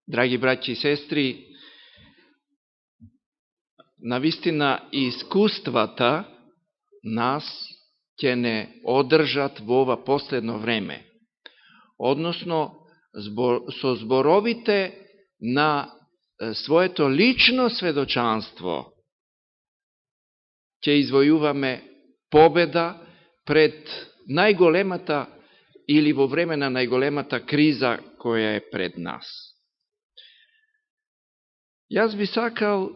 Драги браќи и сестри, навистина искуствата нас ќе не одржат во ова последно време. Односно, со зборовите на своето лично сведочанство ќе извојуваме победа пред најголемата или во време на најголемата криза која е пред нас. Јас би сакал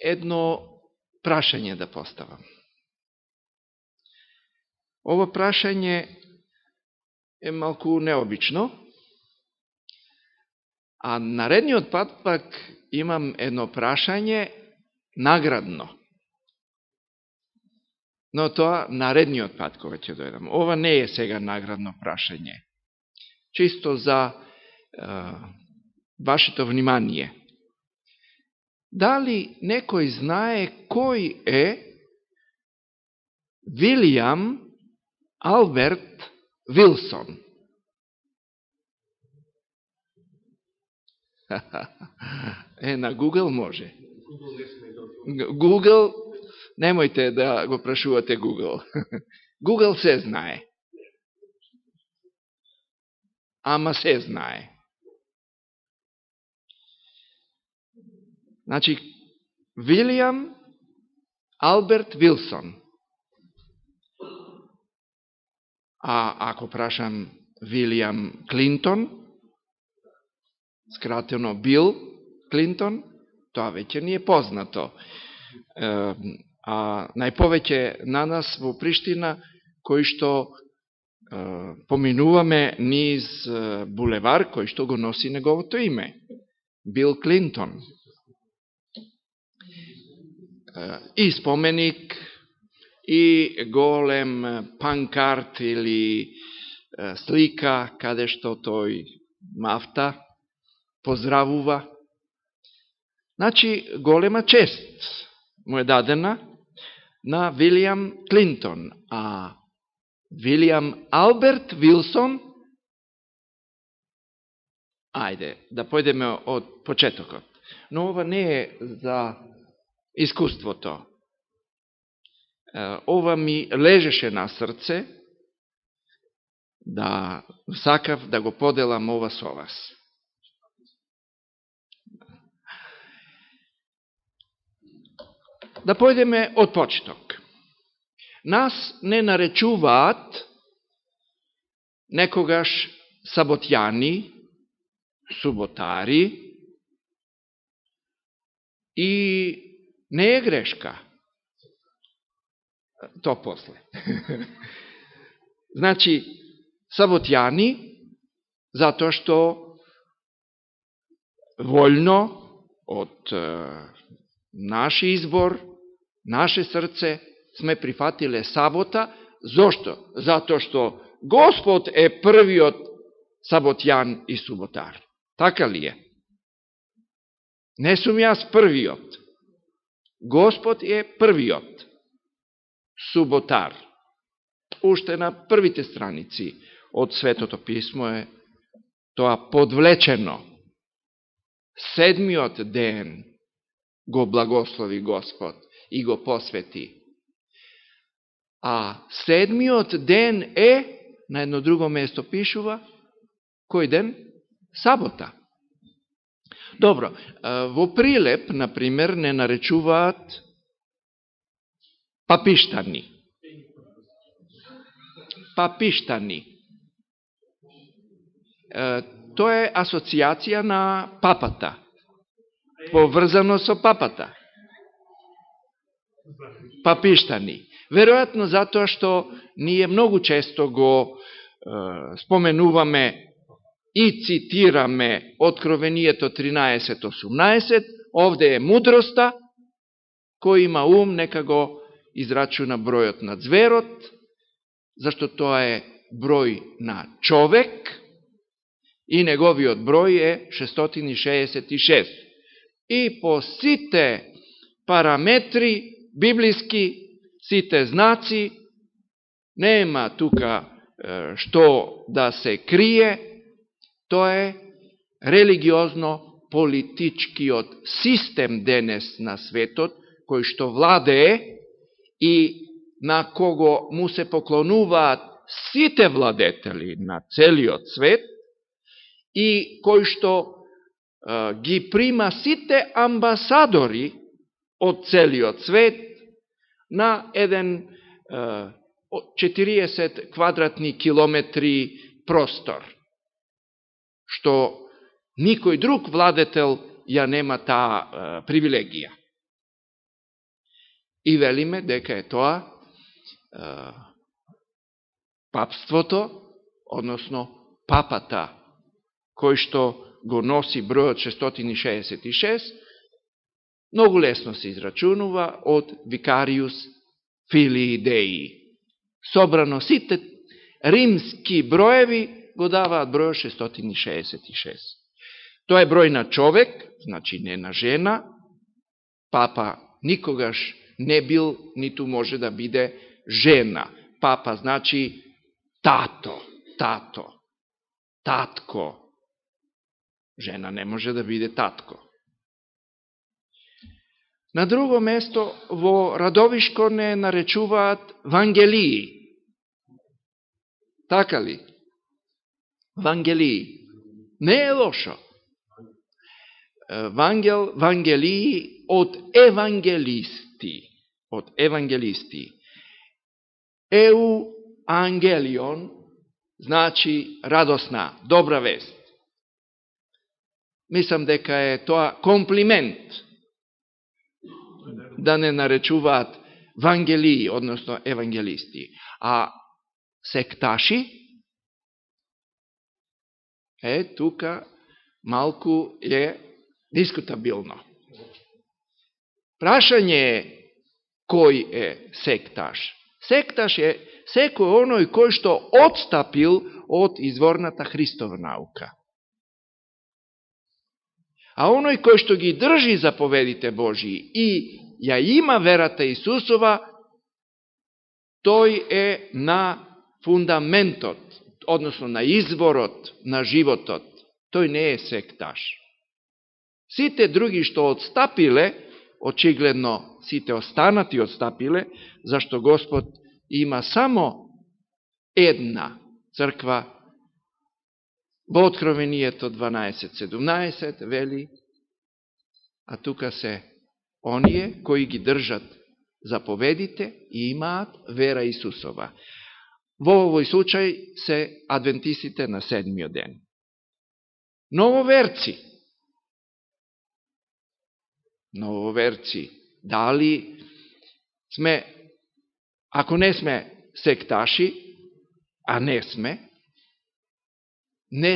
едно прашање да поставам. Ова прашање е малку необично, а наредниот пат пак имам едно прашање наградно. Но тоа наредниот пат кога ќе дојдам. Ова не е сега наградно прашање. Чисто за вашето внимание. Дали некој знае кој е Вилијам Алберт Вилсон? На Google може. Google, немојте да го прашувате Google. Google се знае. Ама се знае. Значи, Вилијам Алберт Вилсон. А ако прашам Вилијам Клинтон, скратено Бил Клинтон, тоа веќе ни е познато. А најповеќе на нас во Приштина, кои што поминуваме низ булевар, кој што го носи неговото име. Бил Клинтон. И споменик, и голем панкарт или слика, каде што тој мафта, поздравува. Значи, голема чест му е дадена на Вилијам Клинтон, а Вилијам Алберт Вилсон, ајде, да појдеме од почетокот. Но ова не е за искуството. Ова ми лежеше на срце, да сакав да го поделам ова со вас. Да појдеме од почеток. Нас не наречуваат некогаш саботјани, суботари, и не е грешка. То после. Значи, саботјани, затоа што вољно од наш избор, наше срце, сме прифатиле сабота. Зошто? Затоа што Господ е првиот саботјан и суботар. Така ли е? Не сум јас првиот. Господ е првиот суботар. Уште на првите страници од Светото писмо е тоа подвлечено. Седмиот ден го благослови Господ и го посвети. А седмиот ден е, на едно друго место пишува, кој ден? Сабота. Добро, во Прилеп, например, не наречуваат папиштани. Папиштани. Тоа е асоциација на папата. Поврзано со папата. Папиштани. Веројатно затоа што ние многу често го споменуваме и цитираме Откровението 13.18, овде е мудроста, кој има ум, нека го израчуна бројот на зверот, зашто тоа е број на човек и неговиот број е 666. И по сите параметри библиски, сите знаци, нема тука што да се крие, тоа е религиозно-политичкиот систем денес на светот, кој што владее и на кого му се поклонуваат сите владетели на целиот свет и кој што ги прима сите амбасадори од целиот свет на еден 40 квадратни километри простор, што никој друг владетел ја нема таа привилегија. И велиме дека е тоа папството, односно папата, кој што го носи бројот 666, многу лесно се израчунува од Викариус Филии Деи. Собрано сите римски броеви го даваат бројот 666. Тоа е број на човек, значи не на жена. Папа никогаш не бил, ниту може да биде жена. Папа значи тато, татко. Жена не може да биде татко. На друго место, во Радовишко не наречуваат вангелии. Така ли? Вангелии. Не е лошо. Вангелии од евангелисти. Од евангелисти. Еу ангелион значи радосна, добра вест. Мислам дека е тоа комплимент да не наречуваат вангелии, односно евангелисти. А секташи, тука малку е дискутабилно. Прашање е кој е секташ. Секташ е секој оној кој што отстапил од изворната Христова наука. А оној кој што ги држи заповедите Божии и ја има верата Исусова, тој е на фундаментот, односно на изворот на животот. Тој не е секташ. Сите други што отстапиле, очигледно сите останати отстапиле, зашто Господ има само една црква. Во Откровението 12:17 вели, а тука се оние кои ги држат заповедите и имаат вера Исусова. Во овој случај се адвентистите на седмиот ден. Нововерци, дали сме, ако не сме секташи, а не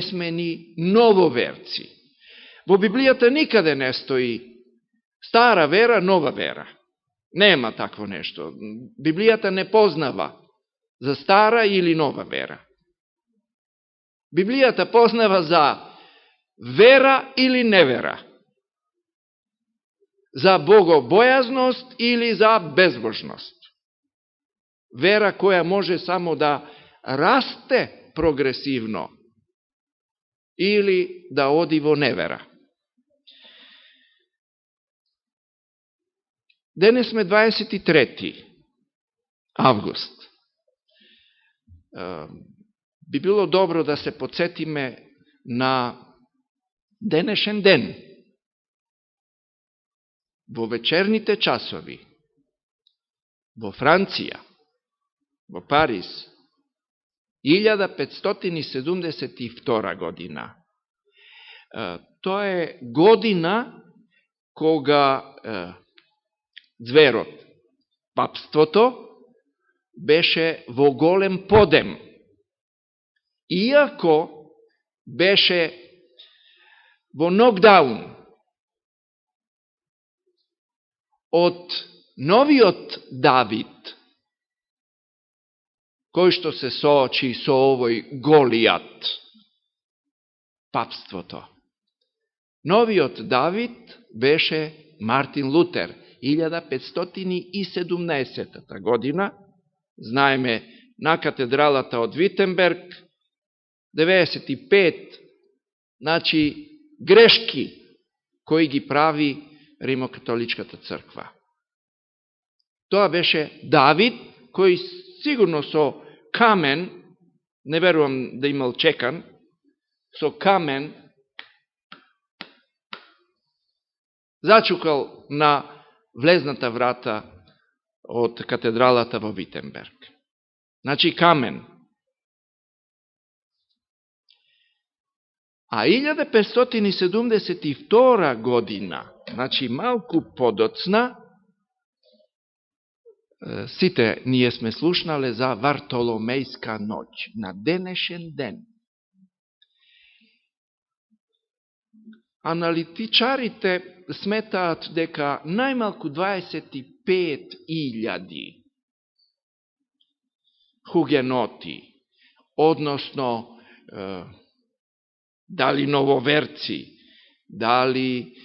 сме ни нововерци. Во Библијата никаде не стои стара вера, нова вера. Нема такво нешто. Библијата не познава за стара или нова вера. Библијата познава за вера или невера. За богобојазност или за безбожност. Вера која може само да расте прогресивно или да оди во невера. Денес сме 23. август. Би било добро да се подсетиме на денешен ден. Во вечерните часови, во Франција, во Париз, 1572 година. Тоа е година кога зверот, папството, беше во голем подем. Иако беше во нокдаун од новиот Давид, кој што се соочи со овој Голијат, папството. Новиот Давид беше Мартин Лутер, 1517 година, знаеме на катедралата од Витенберг, 95, значи грешки кои ги прави Римокатоличката црква. Тоа беше Давид, кој сигурно со камен, не верувам да имал чекан, со камен зачукал на влезната врата од катедралата во Витенберг. Значи камен. А 1572 година, значи малку подоцна, сите ние сме слушнале за Вартоломејска ноќ, на денешен ден. Аналитичарите сметаат дека најмалку 25.000 хугеноти, односно дали нововерци, дали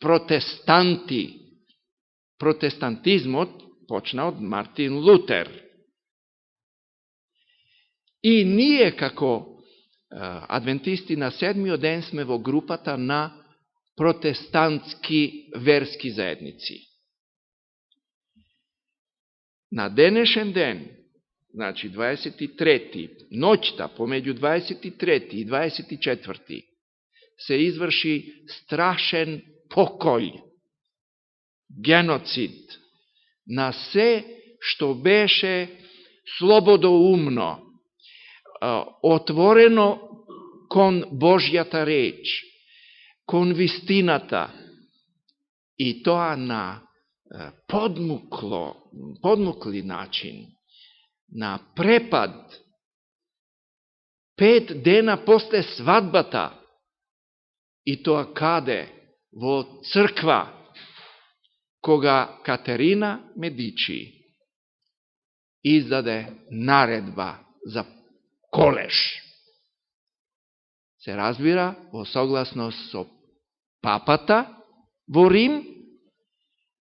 протестанти. Протестантизмот почна од Мартин Лутер. И ние како адвентисти на седмиот ден сме во групата на протестантски верски заедници. На денешен ден, значи 23. ноќта помеѓу 23. и 24. се изврши страшен покој, геноцид на се што беше слободоумно, отворено кон Божјата реч, кон вистината, и тоа на подмукли начин, на препад, 5 дена после свадбата, и тоа каде? Во црква, кога Катерина Медичи издаде наредба за колеш. Се разбира во согласност со папата во Рим,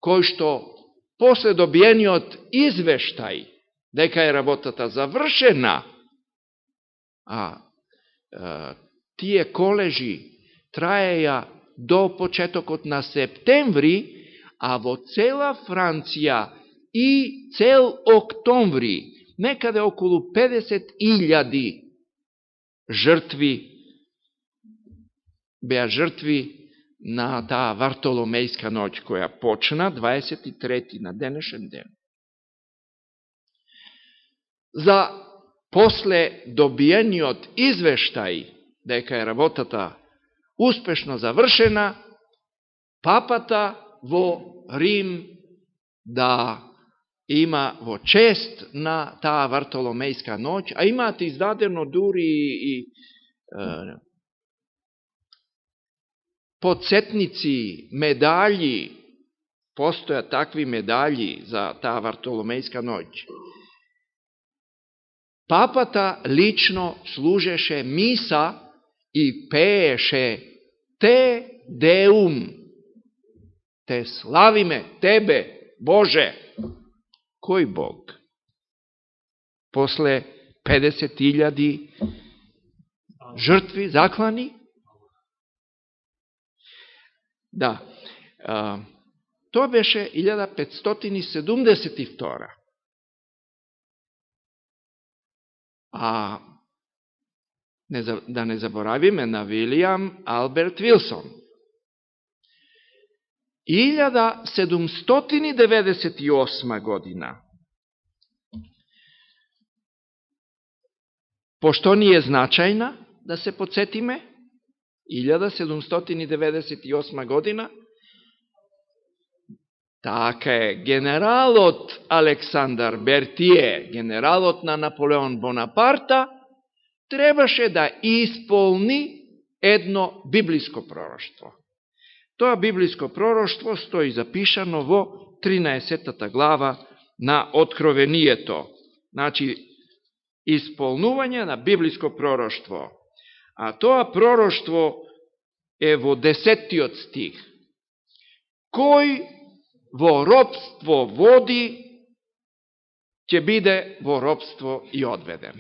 кој што после добиениот извештај дека е работата завршена, тие колежи траеја до почетокот на септември, а во цела Франција и цел октомври, некаде околу 50.000 жртви беа жртви на таа Вартоломејска ноќ, која почна 23. на денешен ден. За после добиениот извештај дека е работата успешно завршена, папата во Рим да има во чест на таа Вартоломејска ноќ, а имаат издадено дури и подсетници, медаљи, постојат такви медаљи за таа Вартоломејска ноќ. Папата лично служеше миса и пееше Те Деум. Те славиме Тебе, Боже. Кој Бог? После 50.000 жртви, заклани? Да. Тоа беше 1572. Да не заборавиме на Вилијам Алберт Вилсон. 1798 година. Пошто ни е значајна, да се подсетиме, 1798 година, така е, генералот Александар Бертие, генералот на Наполеон Бонапарта, требаше да исполни едно библиско пророштво. Тоа библиско пророштво стои запишано во 13-та глава на Откровението. Значи, исполнување на библиско пророштво. А тоа пророштво е во 10-тиот стих. Кој во робство води, ќе биде во робство и одведен.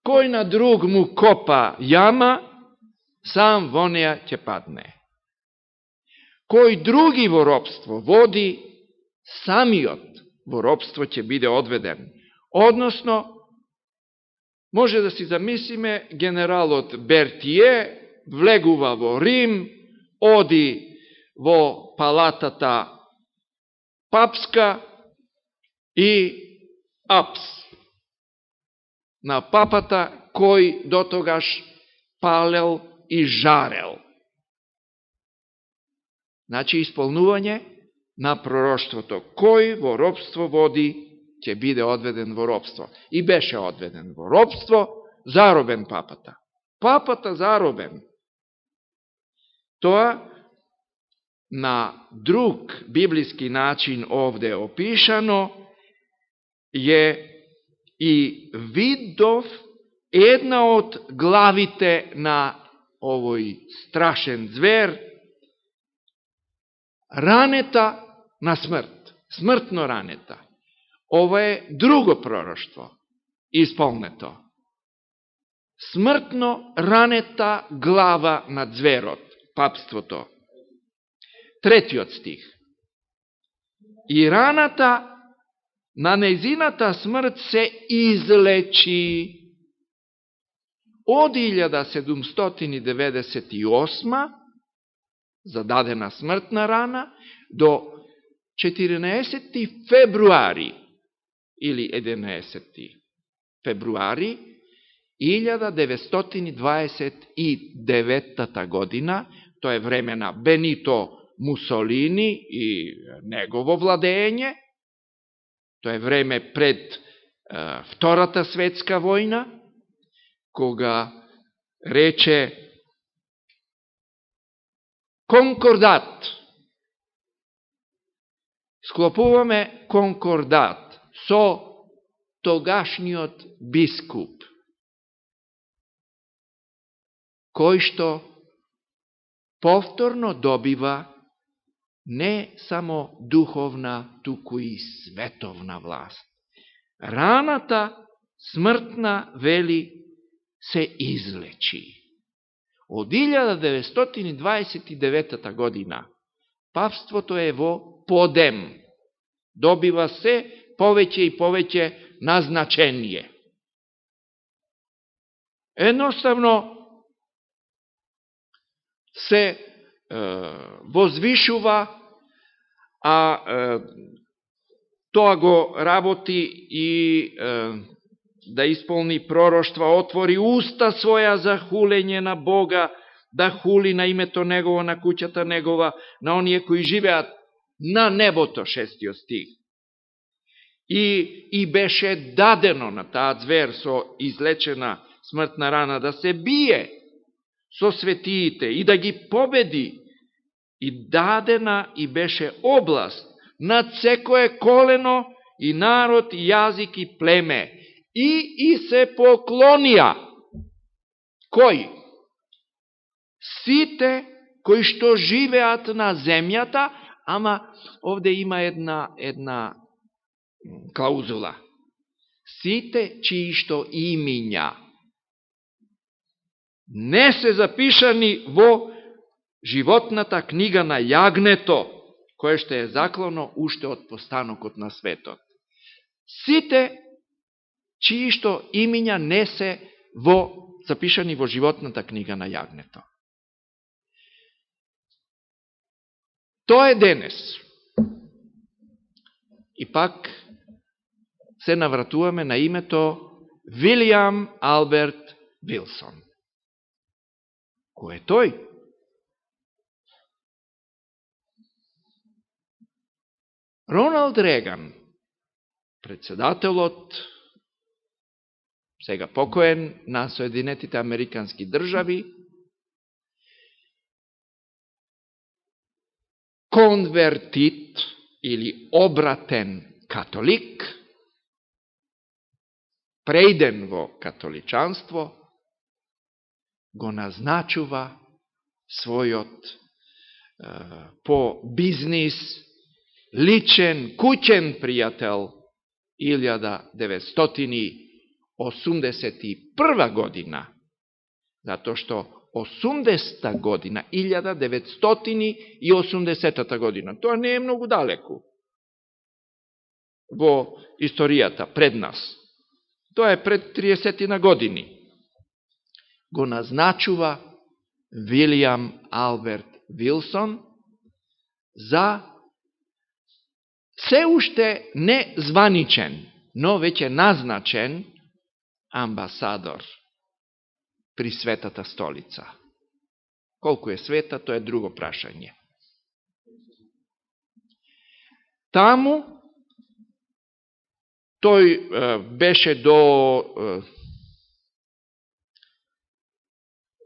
Кој на друг му копа јама, сам во неја ќе падне. Кој други во робство води, самиот во робство ќе биде одведен. Односно, може да си замислиме, генералот Бертие влегува во Рим, оди во палатата папска и апс на папата, кој дотогаш палел и жарел. Значи, исполнување на пророштвото. Кој во робство води, ќе биде одведен во робство. И беше одведен во робство, заробен папата. Папата заробен. Тоа на друг библиски начин овде опишано е и видов една од главите на овој страшен звер, ранета на смрт, смртно ранета. Ова е друго пророштво, исполнето. Смртно ранета глава на зверот, папството. 3 стих. И раната на нејзината смрт се излечи од 1798 зададена смртна рана до 14. февруари или 11. февруари 1929 година, тоа е време на Бенито Мусолини и негово владење, тоа е време пред Втората светска војна, кога рече конкордат. Склопуваме конкордат со тогашниот бискуп, кој што повторно добива не само духовна, туку и световна власт. Раната смртна, вели, се излечи. Од 1929 година папството е во подем. Добива се повеќе и повеќе назначение. Едноставно се возвишува, а тоа го работи и да исполни пророштва, отвори уста своја за хулење на Бога, да хули на името Негово, на куќата Негова, на оние кои живеат на небото, 6 стих. И беше дадено на таа звер со излечена смртна рана да се бие со светиите и да ги победи, и дадена и беше област над секое колено и народ и јазик и племе, и се поклонија. Кој? Сите кои што живеат на земјата, ама овде има една клаузула. Сите чии што имиња не се запишани во животната книга на јагнето, кое што е заклано уште од постанокот на светот. Сите чии што имиња не се запишани во животната книга на јагнето. Тоа е денес. И пак се навратуваме на името Вилијам Алберт Вилсон. Кој е тој? Роналд Реган, председателот, сега покоен, на Соединетите Американски држави, конвертит или обратен католик, преиден во католичанство, го назначува својот по бизнис, личен, куќен пријател 1981 година, затоа што 1980 година, 1980 година. Тоа не е многу далеку во историјата пред нас. Тоа е пред 30 години. Го назначува Вилијам Алберт Вилсон за се уште не званичен, но веќе назначен амбасадор при Светата столица. Колку е света, тоа е друго прашање. Таму тој беше до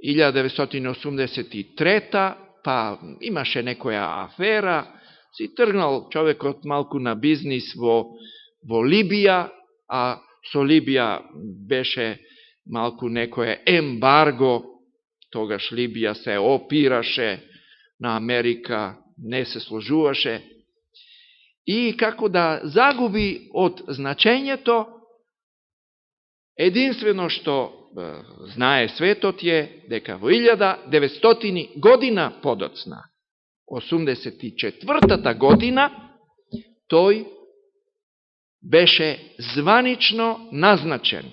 1983, па имаше некоја афера, си тргнал човекот малку на бизнис во Либија, а со Либија беше малку некоја ембарго, тогаш Либија се опираше на Америка, не се сложуваше, и како да загуби од значењето, единствено што знае светот е дека во 1900 година подоцна, 84-та година, тој беше званично назначен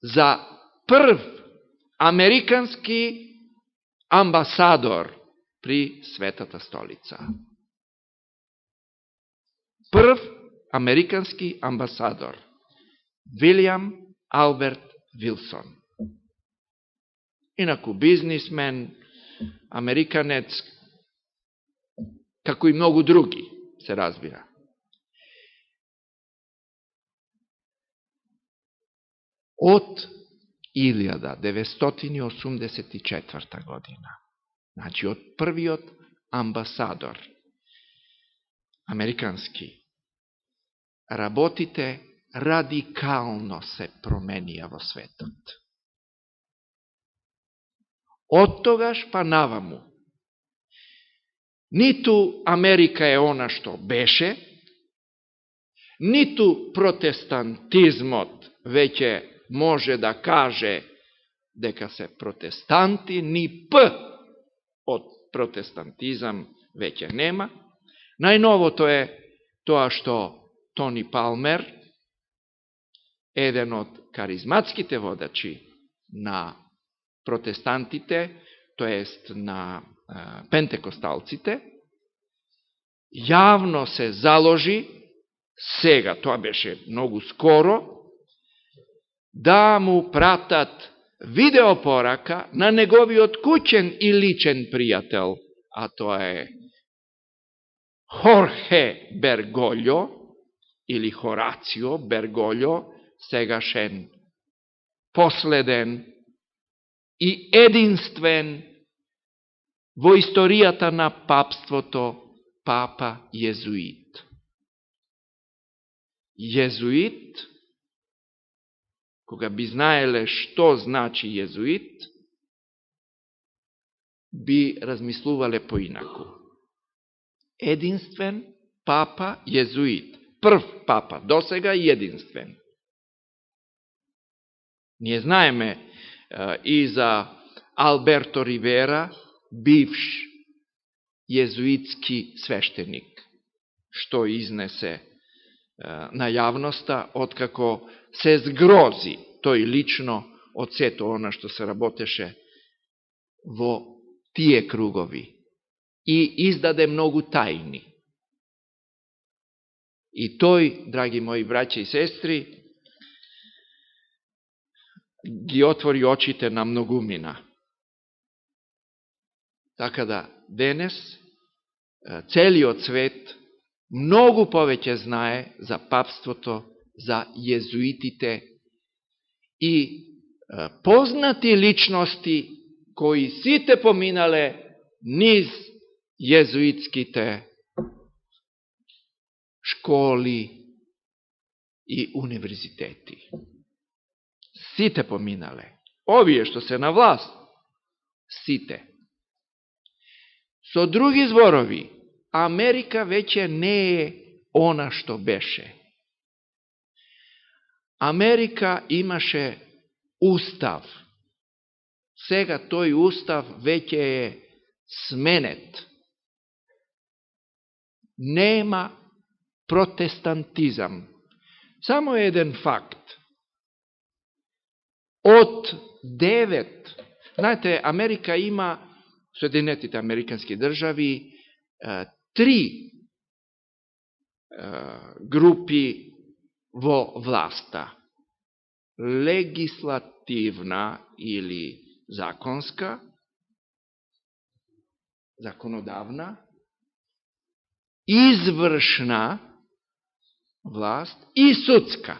за прв американски амбасадор при Светата столица. Прв американски амбасадор. Вилијам Алберт Вилсон. Инаку бизнисмен, американец, како и многу други, се разбира. Од 1984 година, значи од првиот амбасадор, американски, работите радикално се променија во светот. Од тогаш па наваму, ниту Америка е она што беше, ниту протестантизмот веќе може да каже дека се протестанти, ни П од протестантизам веќе нема. Најновото е тоа што Тони Палмер, еден од каризматските водачи на протестантите, тоест на пентекосталците, јавно се заложи, сега, тоа беше многу скоро, да му пратат видеопорака на неговиот куќен и личен пријател, а тоа е Хорхе Берголјо, или Хорацио Берголјо, сегашен последен и единствен во историјата на папството папа језуит. Језуит, кога би знаеле што значи језуит, би размислувале поинаку. Единствен папа језуит. Прв папа, досега единствен. Ние знаеме и за Алберто Ривера, бивш језуитски свештеник, што изнесе на јавноста, откако се згрози тој лично од сето она што се работеше во тие кругови и издаде многу тајни. И тој, драги мои браќа и сестри, ги отвори очите на многумина. Така да, денес, целиот свет многу повеќе знае за папството, за језуитите и познати личности кои сите поминале низ језуитските школи и универзитети. Сите поминале. Овие што се на власт, сите. Со други зборови, Америка веќе не е она што беше. Америка имаше устав, Сега тој устав веќе е сменет. Нема протестантизам. Само еден факт. Од 9, знаете, Америка има, Соединетите Американски држави, 3 групи во власта. Легислативна или законска, законодавна, извршна власт и судска.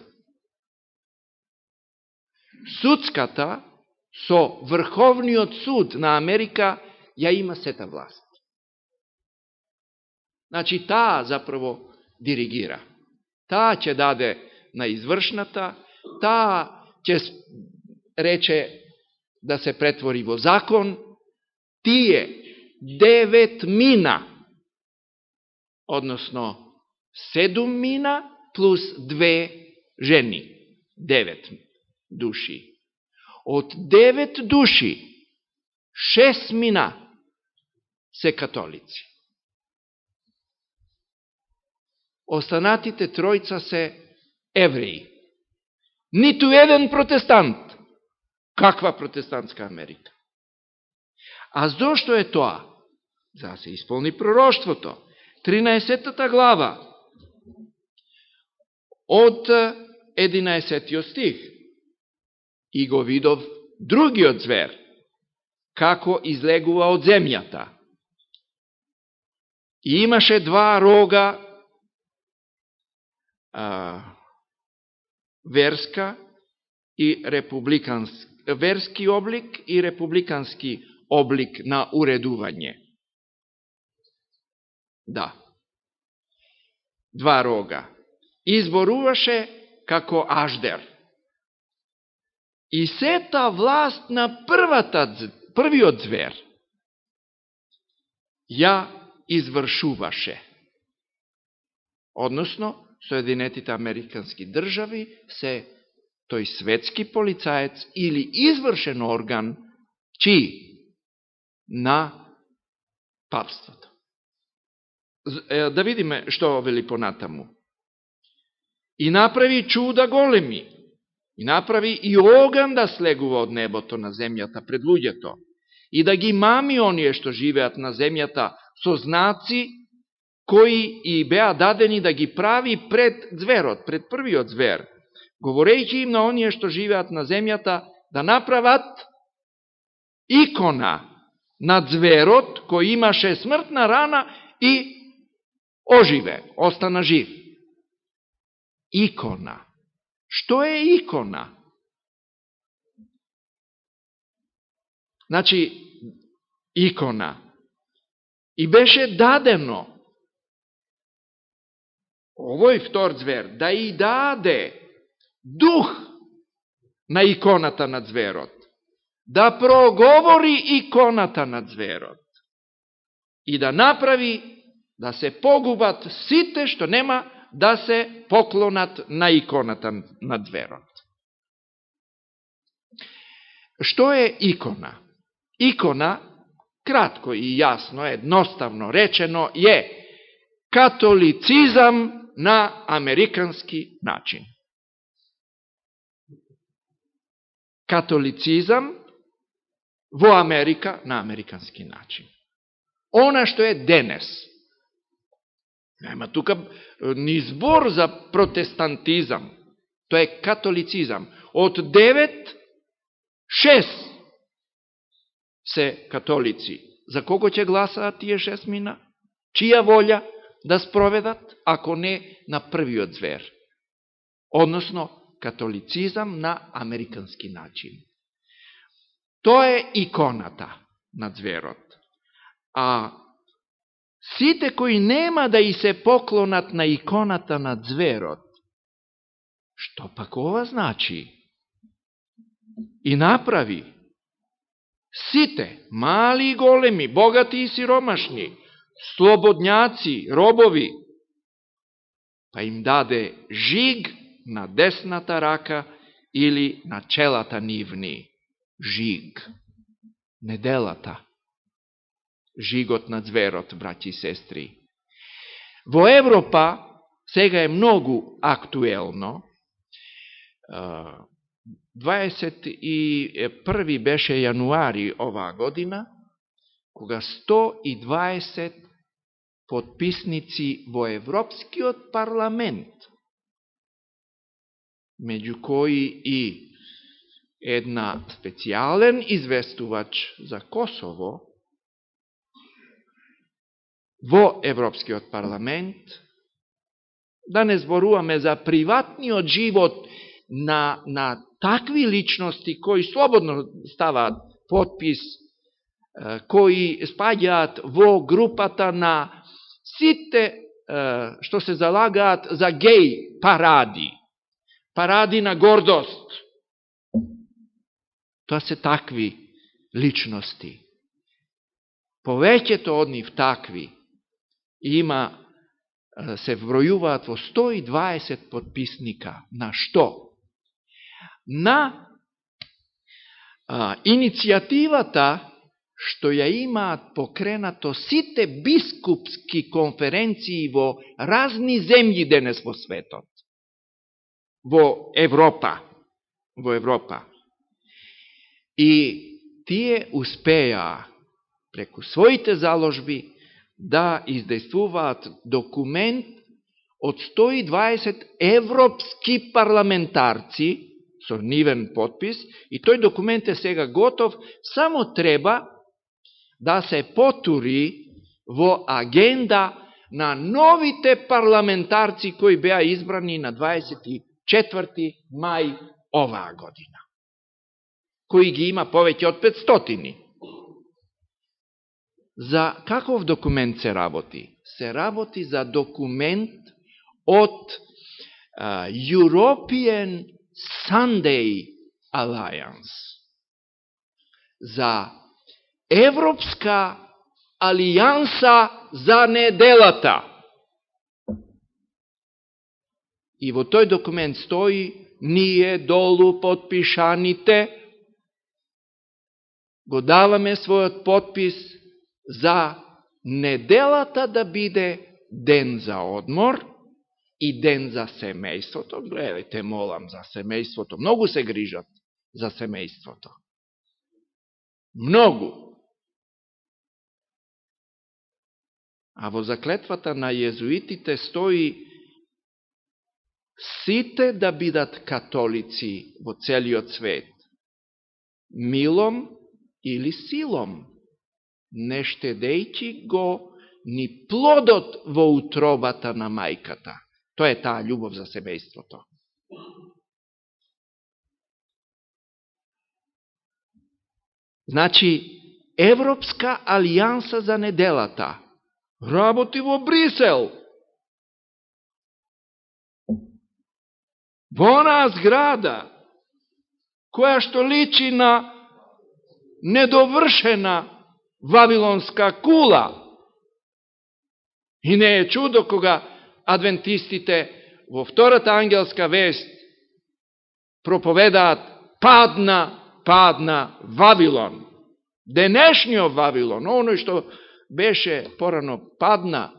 Судската со Врховниот суд на Америка ја има сета власт. Значи, таа заправо диригира. Таа ќе даде на извршната, таа ќе рече да се претвори во закон, тие 9 мина, односно 7 мина плюс 2 жени, 9 души. Од 9 души, 6 мина се католици. Останатите тројца се евреи. Ниту еден протестант. Каква протестантска Америка? А зошто е тоа? За да се исполни пророштвото. 13 глава од 11 стих. И го видов другиот звер, како излегува од земјата. И имаше 2 рога, верска и верски облик и републикански облик на уредување. Да. 2 рога. Изборуваше како аждер. И сета власт на првиот звер ја извршуваше. Односно, Соединетите Американски држави се тој светски полицаец или извршен орган на папството. Да видиме што вели понатаму. И направи чуда големи. И направи и оган да слегува од небото на земјата пред луѓето. И да ги мами оние што живеат на земјата со знаци кои и беа дадени да ги прави пред зверот, пред првиот звер, говорејќи им на оние што живеат на земјата да направат икона на зверот кој имаше смртна рана и оживе, остана жив. Икона. Што е икона? Значи, икона. И беше дадено овој втор звер да и даде дух на иконата на зверот, да проговори иконата на зверот и да направи да се погубат сите што нема да се поклонат на иконата на зверот. Што е икона? Икона, кратко и јасно, едноставно речено, е католицизам на американски начин. Католицизам во Америка на американски начин. Она што е денес. Нема тука ни збор за протестантизам. Тоа е католицизам. Од 9, 6 се католици. За кого ќе гласаат тие 6 мина? Чија волја да спроведат, ако не на првиот звер? Односно, католицизам на американски начин. Тоа е иконата на зверот. А сите кои нема да и се поклонат на иконата на зверот, што пак ова значи? И направи сите, мали и големи, богати и сиромашни, слободњаци, робови, па им даде жиг на десната рака или на челата нивни. Жиг. неделата. Жигот на зверот, браќи и сестри. Во Европа сега е многу актуелно. 21 беше јануари оваа година, кога 120 потписници во Европскиот парламент, меѓу кои и една специјален известувач за Косово, во Европскиот парламент, да не зборуваме за приватниот живот на такви личности кои слободно ставаат потпис, кои спаѓаат во групата на сите што се залагаат за геј паради, паради на гордост. Тоа се такви личности. Повеќето од нив такви се вбројуваат во 120 потписника. На што? На иницијативата што ја имаат покренато сите бискупски конференции во разни земји денес во светот. Во Европа. И тие успеа преку своите заложби да издействуваат документ од 120 европски парламентарци со нивен потпис, и тој документ е сега готов, само треба да се потури во агенда на новите парламентарци кои беа избрани на 24. мај оваа година, кои ги има повеќе од 500. За каков документ се работи? Се работи за документ од European Sunday Alliance, за Европска алијанса за неделата. И во тој документ стои: ние долу потпишаните го даваме својот потпис за неделата да биде ден за одмор и ден за семејството. Гледајте, молам, за семејството. Многу се грижат за семејството. Многу. А во заклетвата на језуитите стои: сите да бидат католици во целиот свет, милом или силом, не штедејќи го ни плодот во утробата на мајката. Тоа е таа љубов за семејството. Значи, Европска алијанса за неделата работи во Брисел. Во онаа зграда, која што личи на недовршена вавилонска кула. И не е чудо кога адвентистите во втората ангелска вест проповедаат падна Вавилон. Денешниот Вавилон, оној што беше порано падна,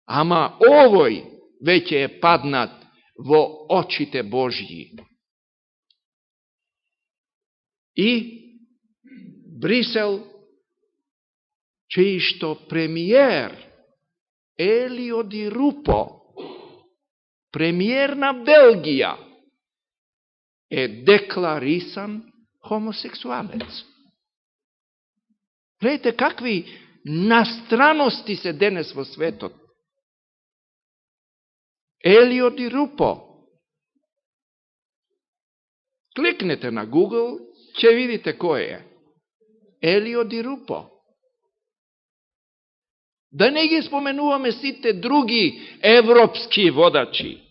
ама овој веќе е паднат во очите Божји. И Брисел, чиј што премиер Елио Ди Рупо, премиер на Белгија, е декларисан хомосексуалец. Гледайте какви настраности се денес во светот. Елио Ди Рупо. Кликнете на Google, ќе видите кој е. Елио Ди Рупо. Да не ги споменуваме сите други европски водачи.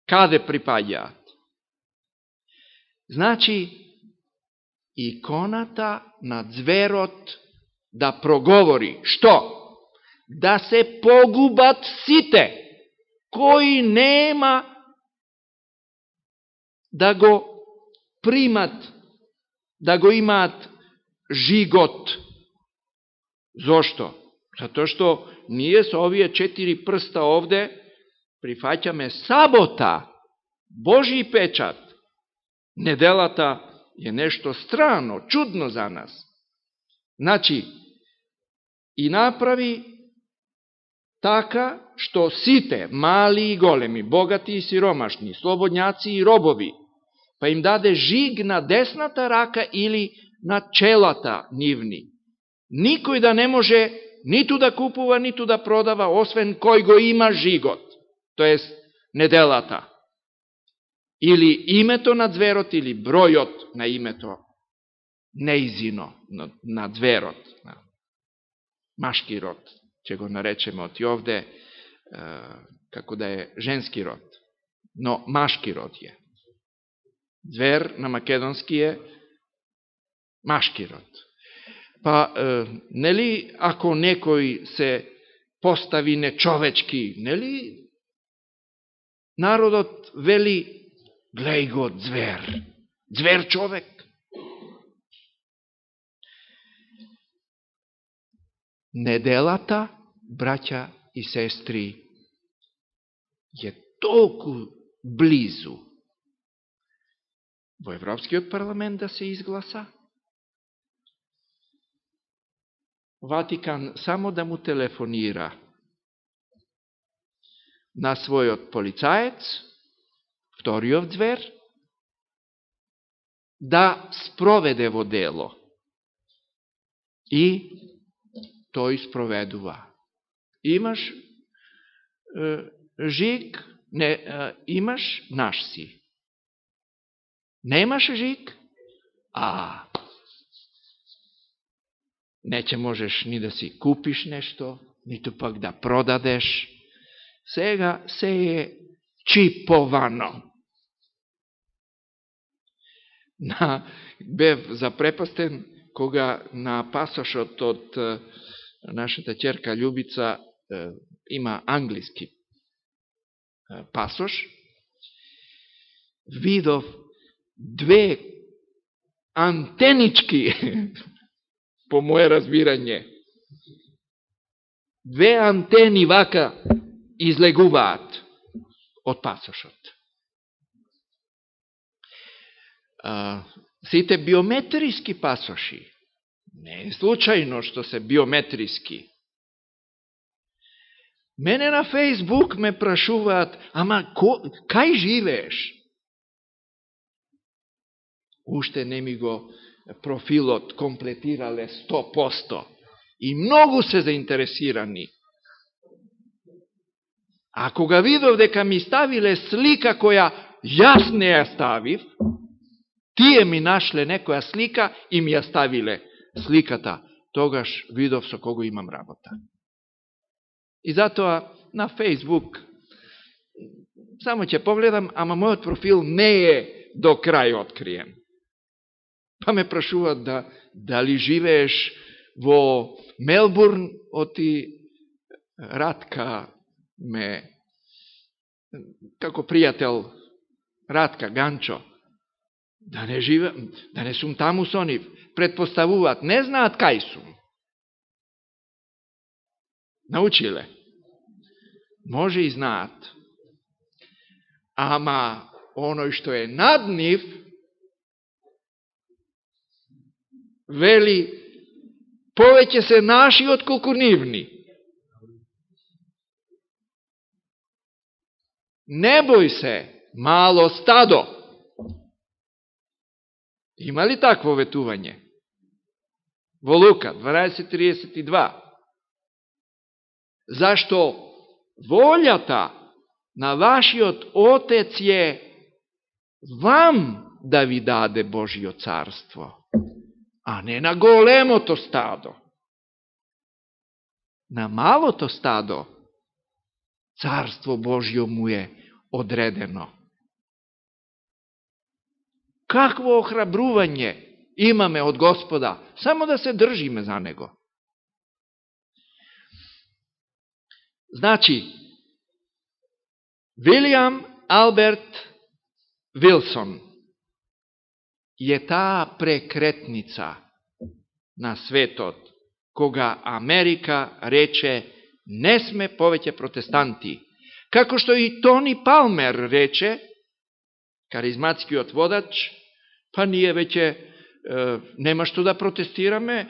Каде припаѓаат? Значи, иконата на зверот да проговори. Што? Да се погубат сите кои нема да го примат, да го имаат жигот. Зошто? Затоа што ние со овие 4 прста овде прифаќаме сабота, Божи печат. Неделата е нешто страно, чудно за нас. Значи, и направи така што сите, мали и големи, богати и сиромашни, слободњаци и робови, па им даде жиг на десната рака или на челата нивни. Никој да не може ниту да купува, ниту да продава, освен кој го има жигот, тоест неделата. Или името на зверот, или бројот на името неизино на зверот, на машки род, ќе го наречеме од овде, како да е женски род, но машки род е. Звер на македонски е машки род. Па, нели, ако некој се постави нечовечки, нели, народот вели, глеј го звер, звер човек. Неделата, браќа и сестри, е толку близу во Европскиот парламент да се изгласа. Ватикан само да му телефонира на својот полицаец, вториот звер, да спроведе во дело. И тој спроведува. Имаш жиг, не, имаш, наш си. Немаш жиг, не ќе можеш ни да си купиш нешто, ниту пак да продадеш. Сега се е чиповано. Бев запрепастен кога на пасошот од нашата ќерка Љубица има англиски пасош. Видов 2 антенички, по моje разбирање, 2 антени вака излегуваат од пасошот. Сите биометриски пасоши, не е случајно што се биометриски. Мене на Фейсбук ме прашуваат, ама кај живееш? Уште не ми го профилот комплетирале 100%. И многу се заинтересирани. А кога видов дека ми ставиле слика која јас не ја ставив, тие ми нашле некоја слика и ми ја ставиле сликата. Тогаш видов со кого имам работа. И затоа на Фейсбук само ќе погледам, ама мојот профил не е до крај откриен. Па ме прашуваат дали живееш во Мелбурн, оти Радка ме, како пријател Радка, Ганчо, да не сум таму со нив. Предпоставуваат, не знаат кај сум. Научиле. Може и знаат. Ама, оној што е над нив, вели, повеќе се наши отколку нивни. Не бој се, мало стадо. Има ли такво ветување? Во Лука 12:32. Зашто волјата на вашиот Отец е вам да ви даде Божио царство, а не на големото стадо. На малото стадо царство Божио му е одредено. Какво охрабрување имаме од Господа, само да се држиме за Него. Значи, Вилијам Алберт Вилсон je таа прекретница на светот, кога Америка рече не сме повеќе протестанти. Како што и Тони Палмер рече, каризматскиот водач, па ние веќе нема што да протестираме,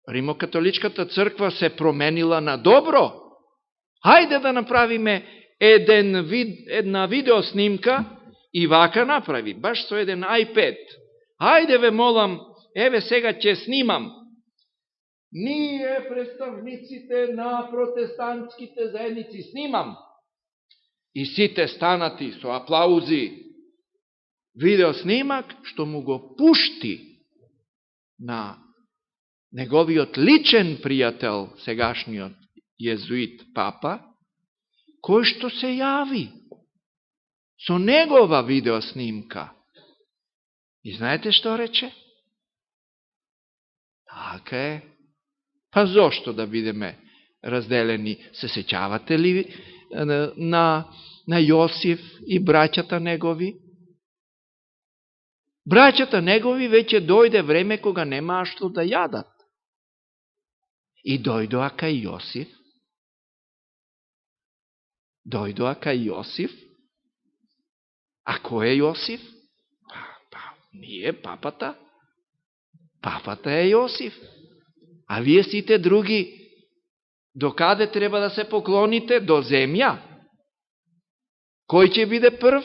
Римокатоличката црква се променила на добро. Хајде да направиме една видеоснимка и вака направи, баш со еден iPad. Хајде ве молам, еве сега ќе снимам. Ние представниците на протестантските заедници снимам. И сите станати со аплаузи. Видеоснимак што му го пушти на неговиот личен пријател, сегашниот језуит папа, кој што се јави со негова видеоснимка. И знаете што рече? Така е. Па зошто да бидеме разделени? Се сеќавате ли на Јосиф и браќата негови? Браќата негови веќе дојде време кога немаа што да јадат. И дојдоа кај Јосиф. Дојдоа кај Јосиф. А кој е Јосиф? Ние, папата. Папата е Јосиф. А вие сите други, докаде треба да се поклоните? До земја. Кој ќе биде прв?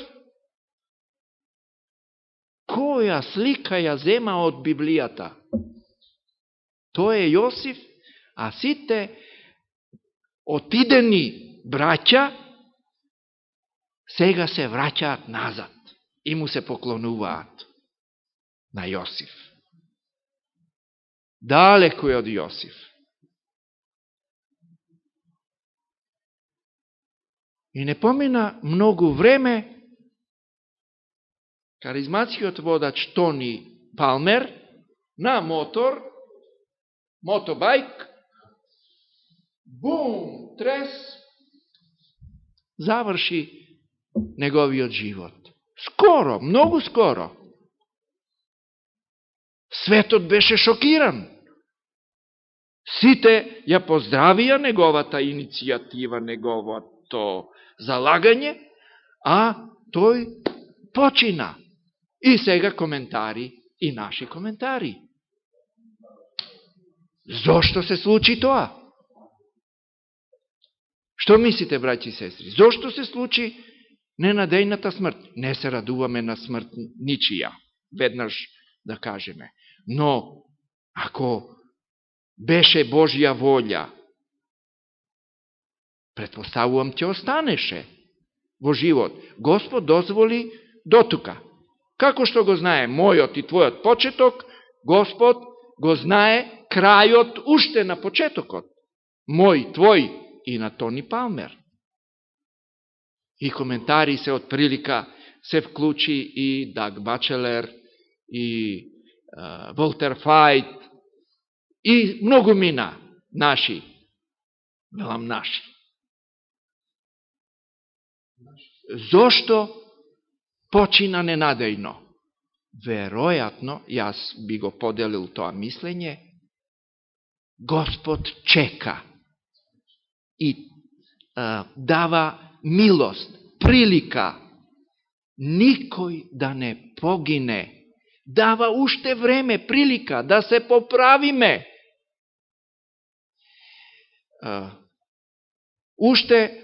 Која слика ја зема од Библијата? Тој е Јосиф, а сите отидени браќа сега се враќаат назад и му се поклонуваат на Јосиф. Далеко е од Јосиф. И не помина многу време, каризматскиот водач Тони Палмер на мотобајк, бум, трес, заврши неговиот живот. Скоро, многу скоро. Светот беше шокиран. Сите ја поздравија неговата иницијатива, неговото залагање, а тој почина. И сега коментари, и наши коментари. Зошто се случи тоа? Што мислите, браќи и сестри? Зошто се случи ненадејната смрт? Не се радуваме на смрт ничија, веднаш да кажеме. Но, ако беше Божја волја, претпоставувам ќе останеше во живот. Господ дозволи дотука. Како што го знае мојот и твојот почеток, Господ го знае крајот уште на почетокот. Мој, твој и на Тони Палмер. И коментари се од прилика се вклучи и Даг Бачелер, и Волтер Фајт, и многу мина наши. Велам наши. Зошто почина ненадејно? Веројатно, јас би го поделил тоа мислење, Господ чека и дава милост, прилика, никој да не погине. Дава уште време, прилика да се поправиме. Уште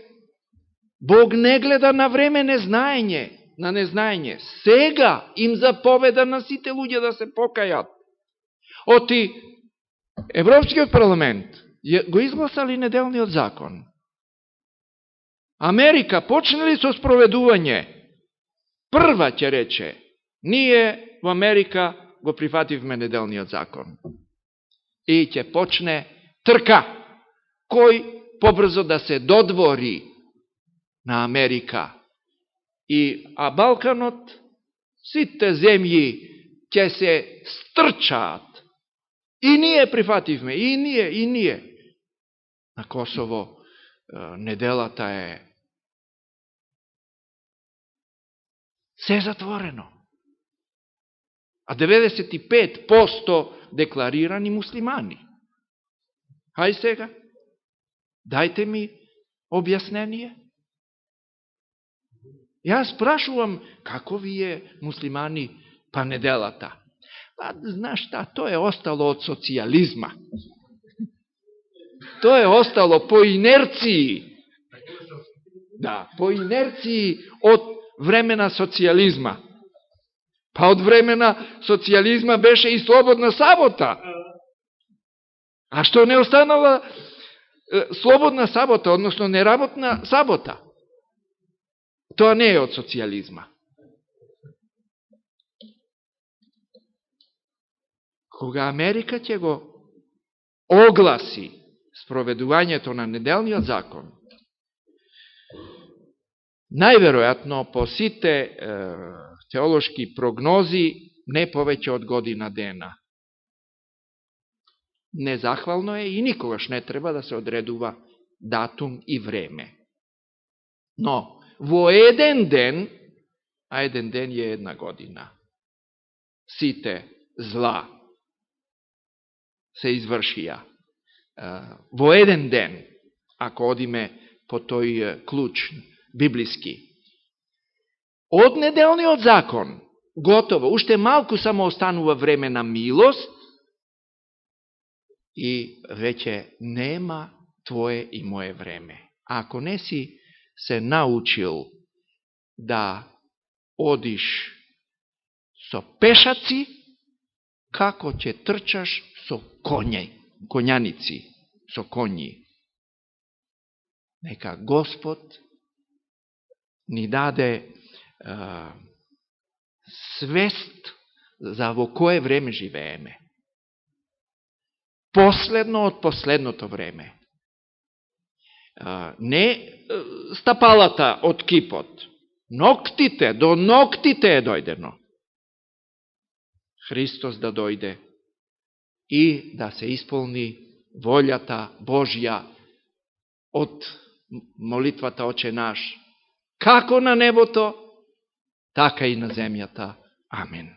Бог не гледа на време на незнаење. Сега им заповеда на сите луѓе да се покајат. Оти Европскиот парламент го изгласали неделниот закон. Америка почнали со спроведување. Прва ќе рече, ние во Америка го прифативме неделниот закон. И ќе почне трка. Кој побрзо да се додвори на Америка. А Балканот, сите земји ќе се стрчаат. И ние прифативме, и ние. На Косово неделата е се затворено. а 95% декларирани муслимани. Хај сега, дајте ми објаснение. Јас прашувам, како вие муслимани па неделата? А, знаеш šta, to je ostalo од социјализма. To je ostalo по инерцији. Да, по инерцији од времена социјализма. Па од времена социјализма беше и слободна сабота. А што не останала слободна сабота, односно неработна сабота? Тоа не е од социјализма. Кога Америка ќе го огласи спроведувањето на неделниот закон, најверојатно по сите теолошки прогнози не повеќе од година дена. Незахвално е и никогаш не треба да се одредува датум и време. Но во еден ден, а еден ден е една година, сите зла се извршија. Во еден ден, ако одиме по тој клуч библиски. Од неделниот закон, готово, уште малку само останува време на милост и веќе нема твое и мое време. А ако не си се научил да одиш со пешаци, како ќе трчаш со конјаници, со коњи. Нека Господ ни даде свест за во кое време живееме. Последно од последното време. Не стапалата од кипот, ноктите, до ноктите е дојдено. Христос да дојде и да се исполни волјата Божја од молитвата Оче наш, како на небото, така и на земјата. Амин.